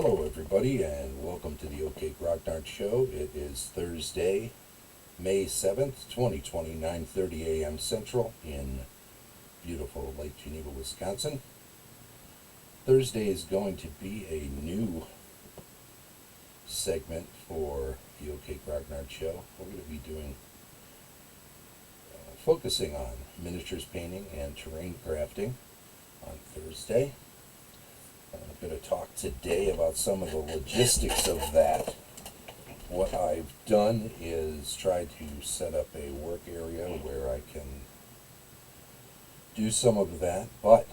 Hello everybody and welcome to the OK Grognard Show. It is Thursday, May 7th, 2020, 9:30 a.m. Central in beautiful Lake Geneva, Wisconsin. Thursday is going to be a new segment for the OK Grognard Show. We're going to be focusing on miniatures painting and terrain crafting on Thursday. I'm going to talk today about some of the logistics of that. What I've done is try to set up a work area where I can do some of that, but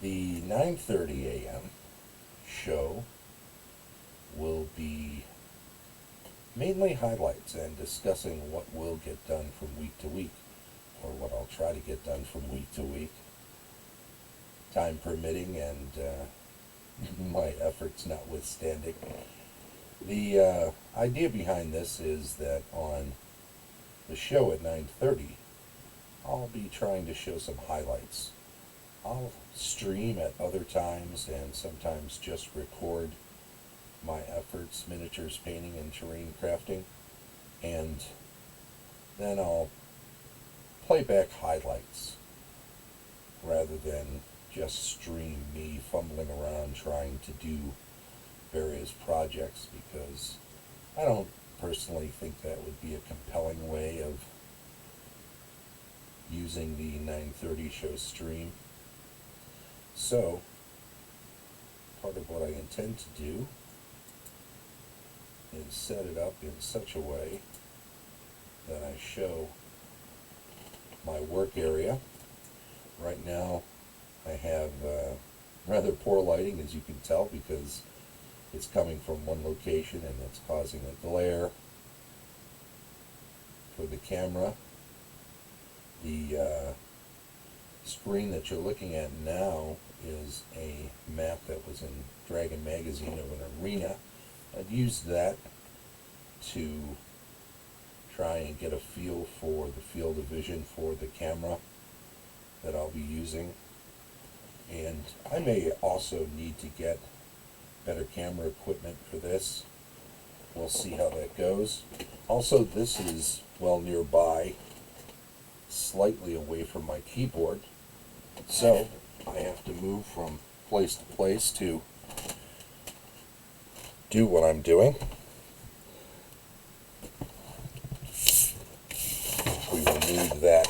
the 9:30 a.m. show will be mainly highlights and discussing what will get done from week to week, or what I'll try to get done from week to week, time permitting and my efforts notwithstanding. The idea behind this is that on the show at 9:30, I'll be trying to show some highlights. I'll stream at other times and sometimes just record my efforts, miniatures painting and terrain crafting, and then I'll play back highlights rather than just stream me fumbling around trying to do various projects, because I don't personally think that would be a compelling way of using the 9:30 show stream. So part of what I intend to do is set it up in such a way that I show my work area. Right now I have rather poor lighting, as you can tell, because it's coming from one location and it's causing a glare for the camera. The screen that you're looking at now is a map that was in Dragon magazine of an arena. I've used that to try and get a feel for the field of vision for the camera that I'll be using. And I may also need to get better camera equipment for this. We'll see how that goes. Also, this is well nearby, slightly away from my keyboard, so I have to move from place to place to do what I'm doing. We remove that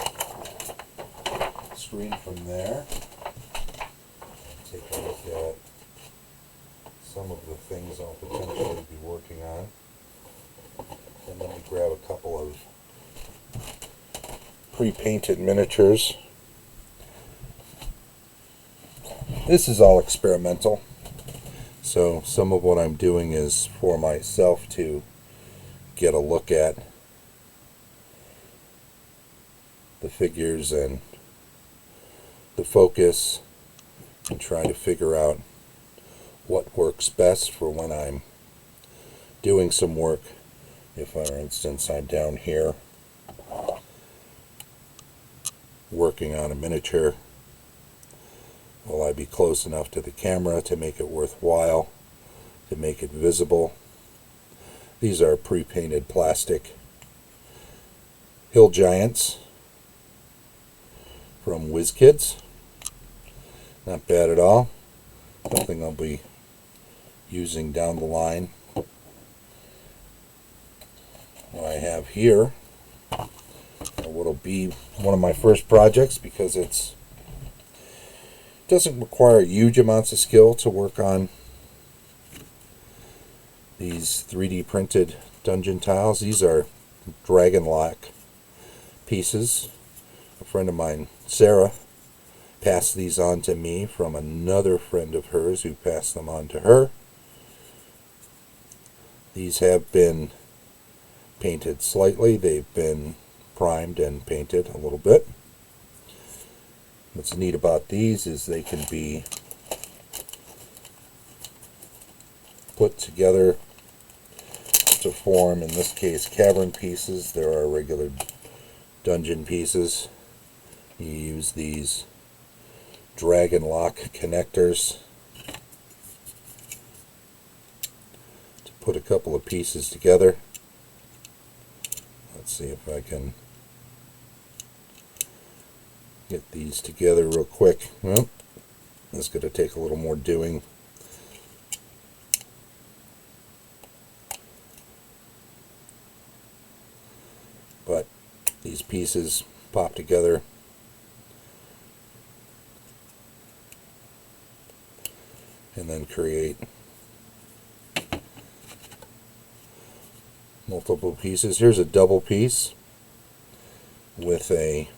screen from there. Take a look at some of the things I'll potentially be working on. And let me grab a couple of pre-painted miniatures. This is all experimental, so some of what I'm doing is for myself to get a look at the figures and the focus and try to figure out what works best for when I'm doing some work. If, for instance, I'm down here working on a miniature, will I be close enough to the camera to make it worthwhile, to make it visible? These are pre-painted plastic hill giants from WizKids. Not bad at all. Something I'll be using down the line. What I have here, what'll be one of my first projects, because it doesn't require huge amounts of skill to work on these 3D printed dungeon tiles. These are Dragonlock pieces. A friend of mine, Sarah, passed these on to me from another friend of hers who passed them on to her. These have been painted slightly. They've been primed and painted a little bit. What's neat about these is they can be put together to form, in this case, cavern pieces. There are regular dungeon pieces. You use these Dragonlock connectors put a couple of pieces together. Let's see if I can get these together real quick. Well, it's going to take a little more doing. But these pieces pop together. And then create multiple pieces. Here's a double piece with a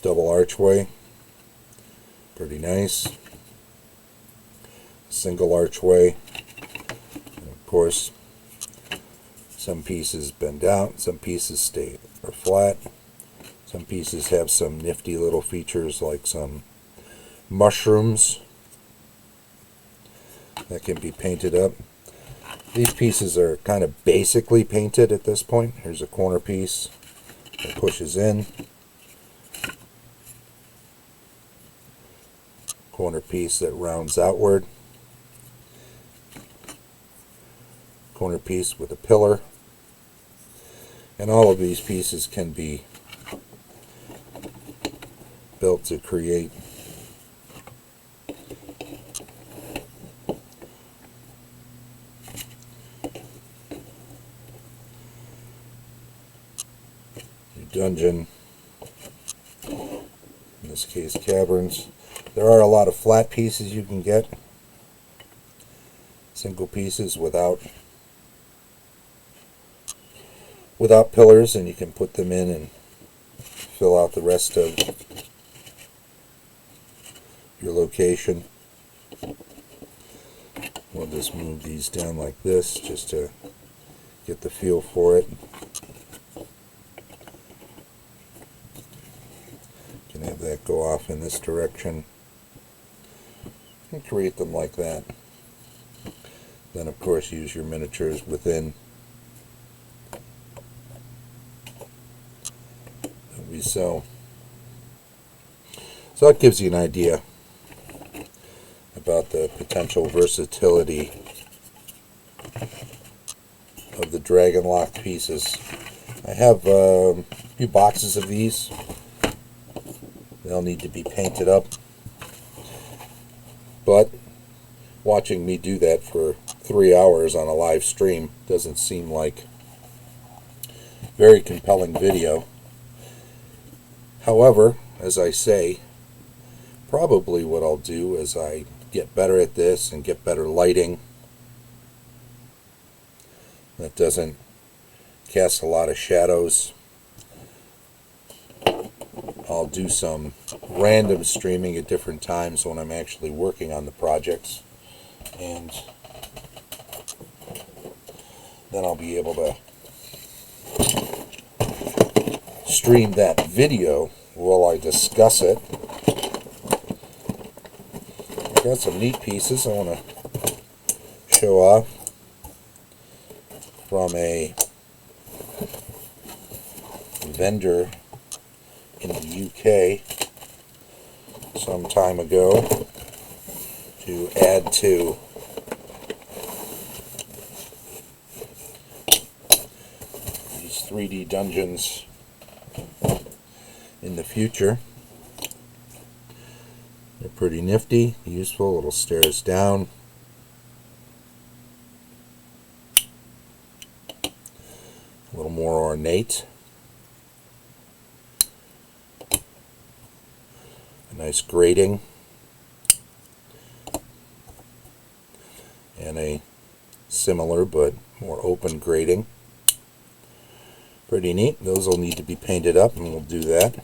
double archway. Pretty nice. Single archway. And of course, some pieces bend out, some pieces stay or flat. Some pieces have some nifty little features like some mushrooms that can be painted up. These pieces are kind of basically painted at this point. Here's a corner piece that pushes in. Corner piece that rounds outward. Corner piece with a pillar. And all of these pieces can be built to create dungeon, in this case caverns. There are a lot of flat pieces you can get, single pieces without pillars, and you can put them in and fill out the rest of your location. We'll just move these down like this just to get the feel for it. Can have that go off in this direction and create them like that. Then of course use your miniatures within. So that gives you an idea about the potential versatility of the Dragonlock pieces. I have a few boxes of these. They'll need to be painted up, but watching me do that for 3 hours on a live stream doesn't seem like very compelling video. However, as I say, probably what I'll do as I get better at this and get better lighting that doesn't cast a lot of shadows, I'll do some random streaming at different times when I'm actually working on the projects, and then I'll be able to stream that video while I discuss it. I've got some neat pieces I want to show off from a vendor in the UK some time ago to add to these 3D dungeons in the future. They're pretty nifty, useful, little stairs down. A little more ornate. A nice grating. And a similar but more open grating. Pretty neat. Those will need to be painted up, and we'll do that.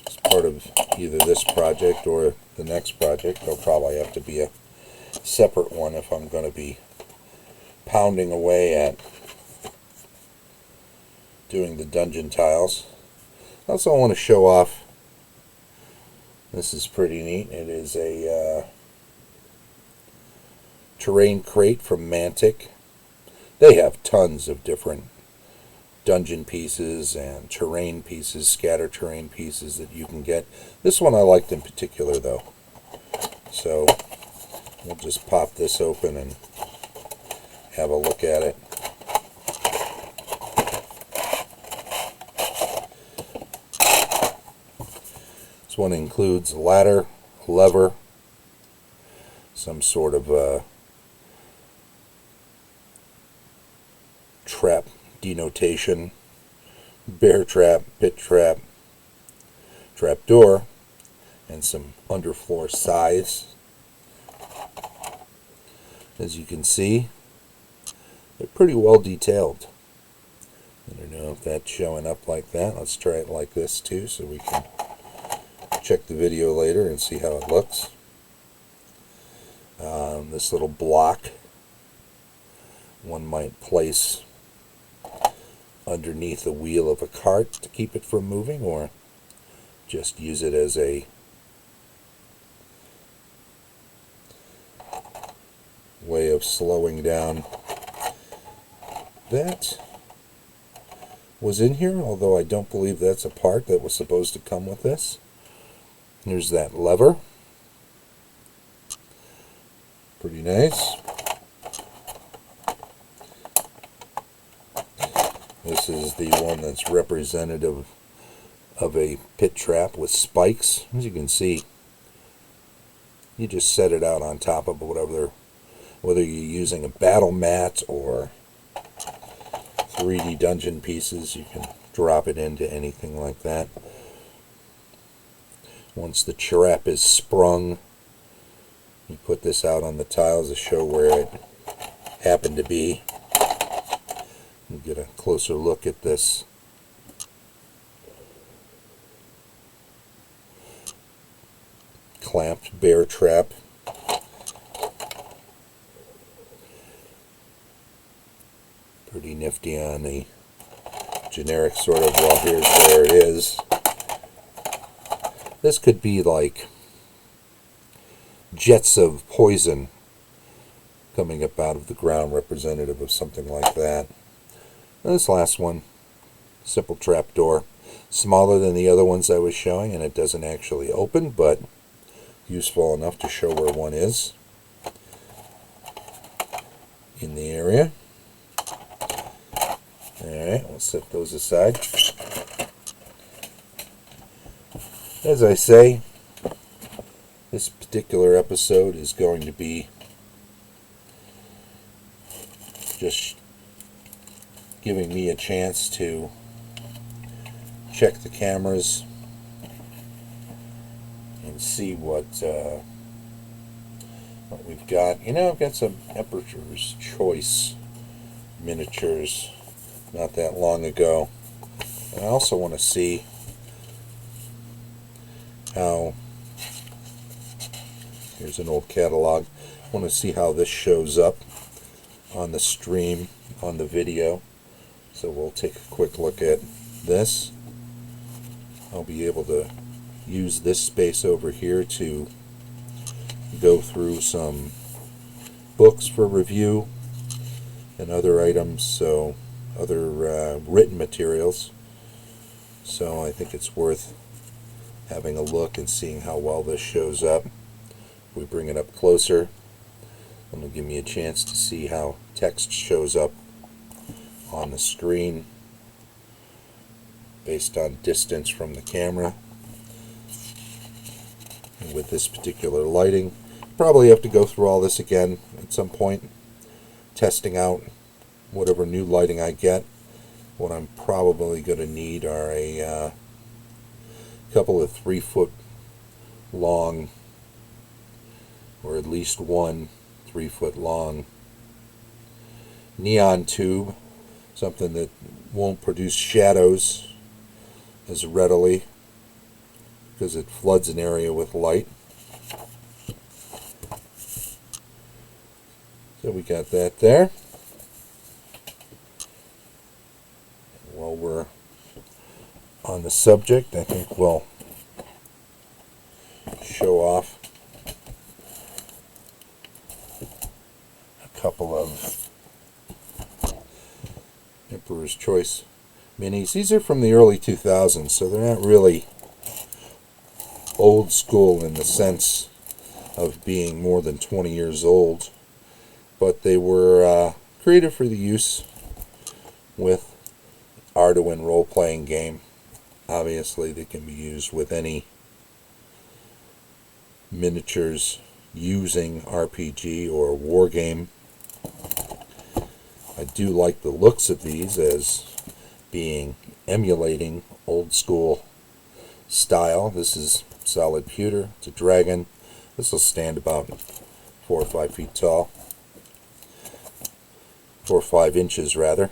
As part of either this project or the next project. There'll probably have to be a separate one if I'm going to be pounding away at doing the dungeon tiles. Also, I want to show off, this is pretty neat. It is a terrain crate from Mantic. They have tons of different dungeon pieces and terrain pieces, scatter terrain pieces that you can get. This one I liked in particular though. So We'll just pop this open and have a look at it. This one includes a ladder, a lever, some sort of trap denotation, bear trap, pit trap, trap door, and some underfloor size. As you can see, they're pretty well detailed. I don't know if that's showing up like that. Let's try it like this too, so we can check the video later and see how it looks. This little block one might place underneath the wheel of a cart to keep it from moving, or just use it as a way of slowing down. That was in here, although I don't believe that's a part that was supposed to come with this. Here's that lever. Pretty nice. This is the one that's representative of a pit trap with spikes. As you can see, you just set it out on top of whatever, whether you're using a battle mat or 3D dungeon pieces, you can drop it into anything like that. Once the trap is sprung, you put this out on the tiles to show where it happened to be. You get a closer look at this. Clamped bear trap. Pretty nifty on the generic sort of, well, here's where it is. This could be like jets of poison coming up out of the ground, representative of something like that. And this last one, simple trap door, smaller than the other ones I was showing, and it doesn't actually open, but useful enough to show where one is in the area. Alright, we'll set those aside. As I say, this particular episode is going to be just giving me a chance to check the cameras and see what we've got. You know, I've got some Emperor's Choice miniatures not that long ago. And I also want to see how, here's an old catalog, I want to see how this shows up on the stream, on the video. So we'll take a quick look at this. I'll be able to use this space over here to go through some books for review and other items, so other written materials. So I think it's worth having a look and seeing how well this shows up. If we bring it up closer, it'll give me a chance to see how text shows up on the screen based on distance from the camera. And with this particular lighting, probably have to go through all this again at some point, testing out whatever new lighting I get. What I'm probably going to need are a couple of 3-foot long, or at least one 3-foot long neon tube, something that won't produce shadows as readily because it floods an area with light. So we got that there. While we're on the subject, I think we'll show off a couple of Emperor's Choice minis. These are from the early 2000s, so they're not really old school in the sense of being more than 20 years old, but they were created for the use with Arduino role-playing game. Obviously, they can be used with any miniatures using RPG or war game. I do like the looks of these as being emulating old school style. This is solid pewter. It's a dragon. This will stand about 4 or 5 feet tall. 4 or 5 inches rather.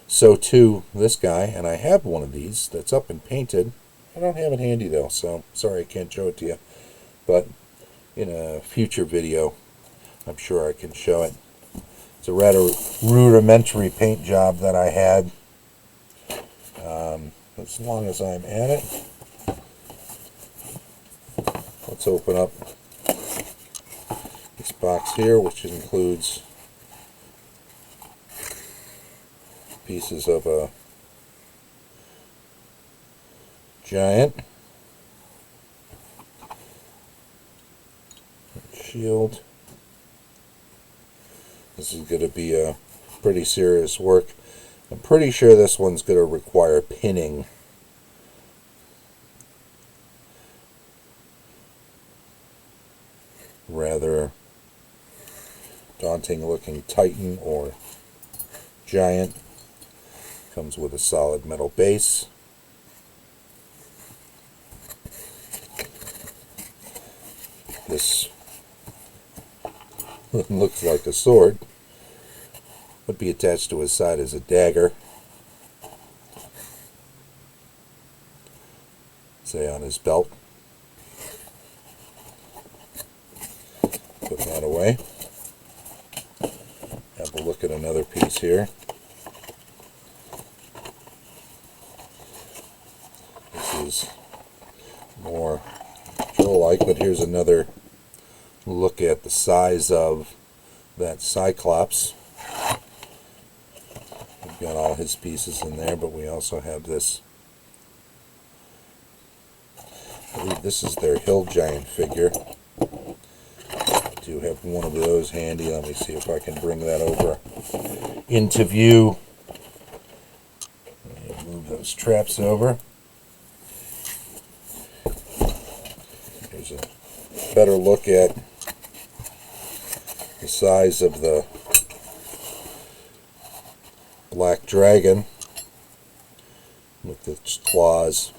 So too this guy, and I have one of these that's up and painted. I don't have it handy though, so sorry I can't show it to you. But in a future video, I'm sure I can show it. It's a rather rudimentary paint job that I had. As long as I'm at it, let's open up this box here, which includes pieces of a giant shield. This is going to be a pretty serious work. I'm pretty sure this one's going to require pinning. Rather daunting looking Titan or giant. Comes with a solid metal base. This looks like a sword. Would be attached to his side as a dagger. Say on his belt. Put that away. Have a look at another piece here. This is more drill-like, but here's another look at the size of that Cyclops. We've got all his pieces in there, but we also have this. I believe this is their hill giant figure. I do have one of those handy. Let me see if I can bring that over into view. Move those traps over. Here's a better look at the size of the black dragon with its claws,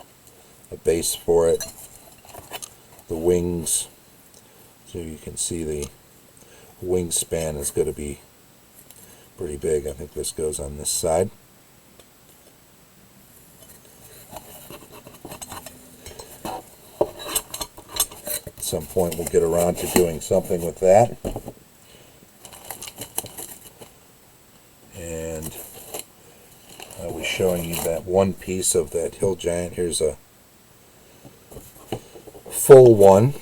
a base for it, the wings, so you can see the wingspan is going to be pretty big. I think this goes on this side. At some point we'll get around to doing something with that. And I was showing you that one piece of that hill giant. Here's a full one,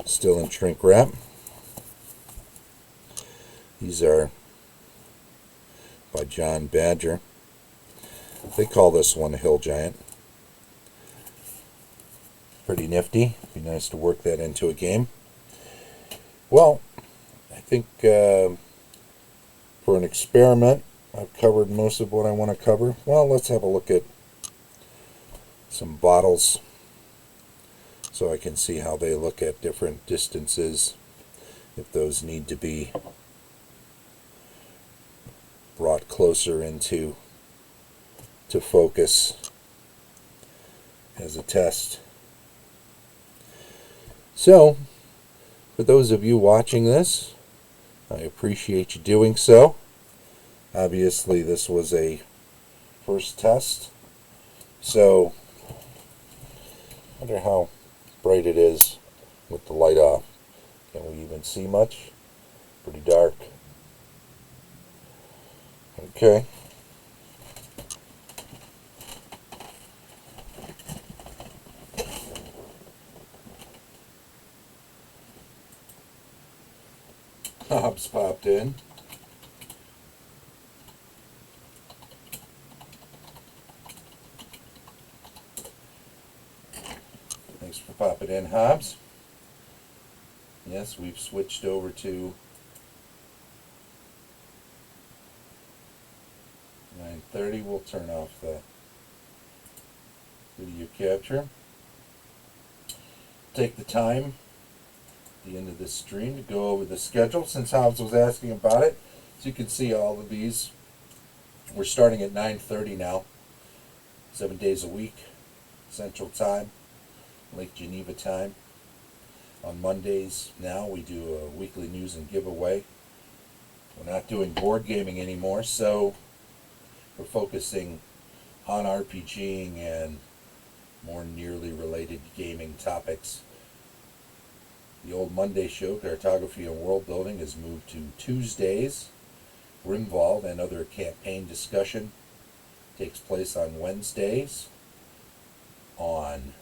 still in shrink wrap. These are by John Badger. They call this one a hill giant. Pretty nifty. Be nice to work that into a game. Well, I think for an experiment, I've covered most of what I want to cover. Well, let's have a look at some bottles so I can see how they look at different distances, if those need to be brought closer into focus as a test. So, for those of you watching this, I appreciate you doing so. Obviously, this was a first test, so I wonder how bright it is with the light off. Can we even see much? Pretty dark. Okay. Hobbs popped in. Thanks for popping in, Hobbs. Yes, we've switched over to 9:30. We'll turn off the video capture. Take the time at the end of this stream to go over the schedule since Hobbs was asking about it. So you can see all of these. We're starting at 9:30 now, 7 days a week, Central Time, Lake Geneva time. On Mondays now we do a weekly news and giveaway. We're not doing board gaming anymore, so we're focusing on RPGing and more nearly related gaming topics. The old Monday show, Cartography and World Building, has moved to Tuesdays. Grimwald and other campaign discussion takes place on Wednesdays. On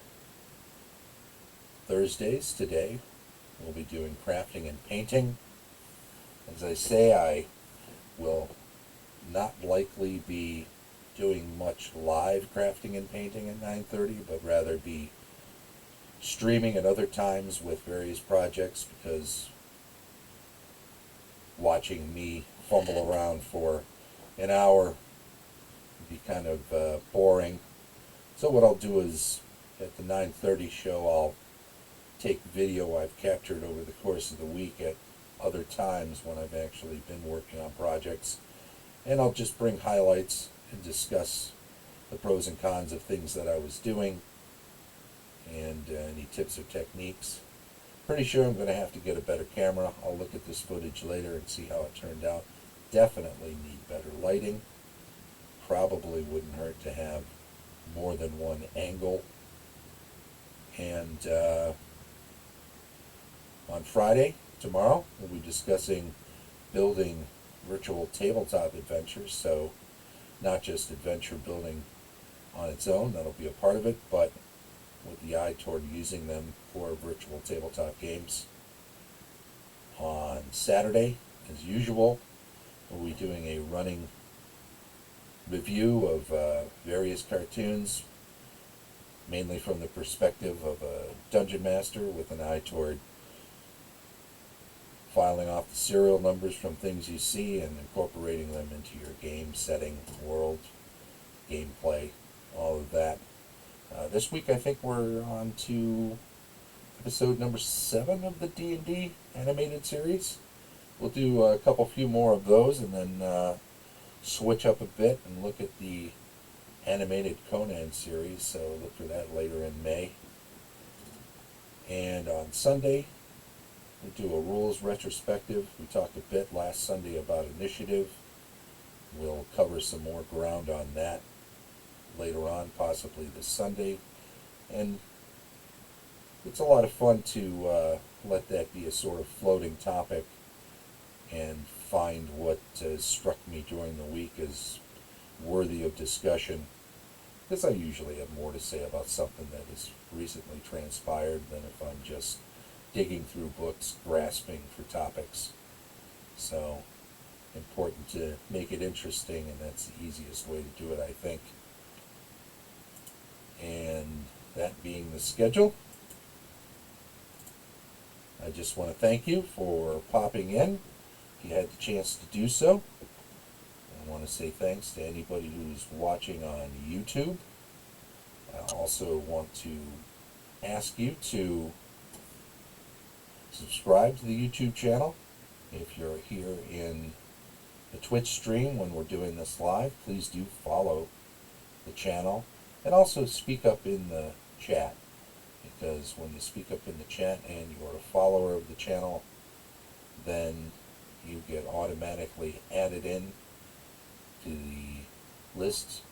Thursdays, today, we'll be doing crafting and painting. As I say, I will not likely be doing much live crafting and painting at 9:30, but rather be streaming at other times with various projects, because watching me fumble around for an hour would be kind of boring. So what I'll do is, at the 9:30 show, I'll take video I've captured over the course of the week at other times when I've actually been working on projects, and I'll just bring highlights and discuss the pros and cons of things that I was doing and any tips or techniques. Pretty sure I'm going to have to get a better camera. I'll look at this footage later and see how it turned out. Definitely need better lighting. Probably wouldn't hurt to have more than one angle. And on Friday, tomorrow, we'll be discussing building virtual tabletop adventures. So not just adventure building on its own, that'll be a part of it, but with the eye toward using them for virtual tabletop games. On Saturday, as usual, we'll be doing a running review of various cartoons, mainly from the perspective of a dungeon master, with an eye toward filing off the serial numbers from things you see and incorporating them into your game setting, world, gameplay, all of that. This week I think we're on to episode number 7 of the D&D animated series. We'll do a few more of those, and then switch up a bit and look at the animated Conan series, so look for that later in May. And on Sunday, we'll do a rules retrospective. We talked a bit last Sunday about initiative. We'll cover some more ground on that later on, possibly this Sunday. And it's a lot of fun to let that be a sort of floating topic and find what struck me during the week as worthy of discussion, because I usually have more to say about something that has recently transpired than if I'm just digging through books, grasping for topics. So, important to make it interesting, and that's the easiest way to do it, I think. And that being the schedule, I just want to thank you for popping in, if you had the chance to do so. I want to say thanks to anybody who's watching on YouTube. I also want to ask you to subscribe to the YouTube channel. If you're here in the Twitch stream when we're doing this live, please do follow the channel, and also speak up in the chat, because when you speak up in the chat and you are a follower of the channel, then you get automatically added in to the list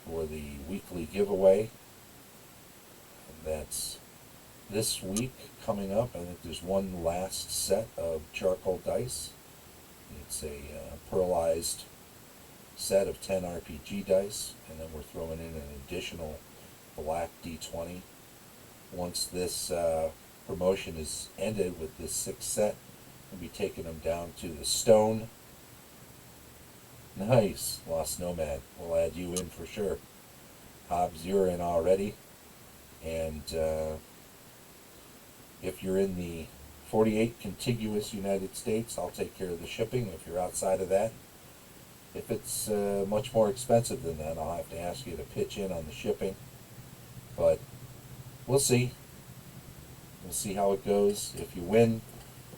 for the weekly giveaway. That's this week coming up. I think there's one last set of charcoal dice. It's a pearlized set of 10 RPG dice, and then we're throwing in an additional black D20. Once this promotion is ended with this 6th set, we'll be taking them down to the stone. Nice, Lost Nomad. We'll add you in for sure. Hobbs, you're in already. And if you're in the 48 contiguous United States, I'll take care of the shipping. If you're outside of that, if it's much more expensive than that, I'll have to ask you to pitch in on the shipping. But we'll see. We'll see how it goes. If you win,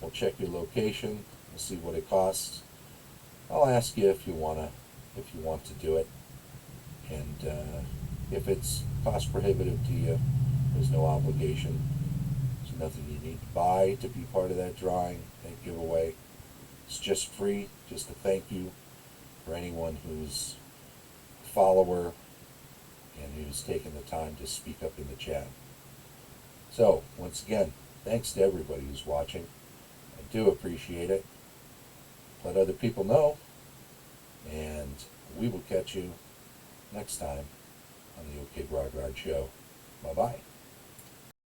we'll check your location. We'll see what it costs. I'll ask you if you want to do it. And if it's cost prohibitive to you, there's no obligation. There's nothing you need to buy to be part of that drawing, that giveaway. It's just free, just a thank you for anyone who's a follower and who's taken the time to speak up in the chat. So, once again, thanks to everybody who's watching. I do appreciate it. Let other people know, and we will catch you next time on the OK Grog Show. Bye-bye.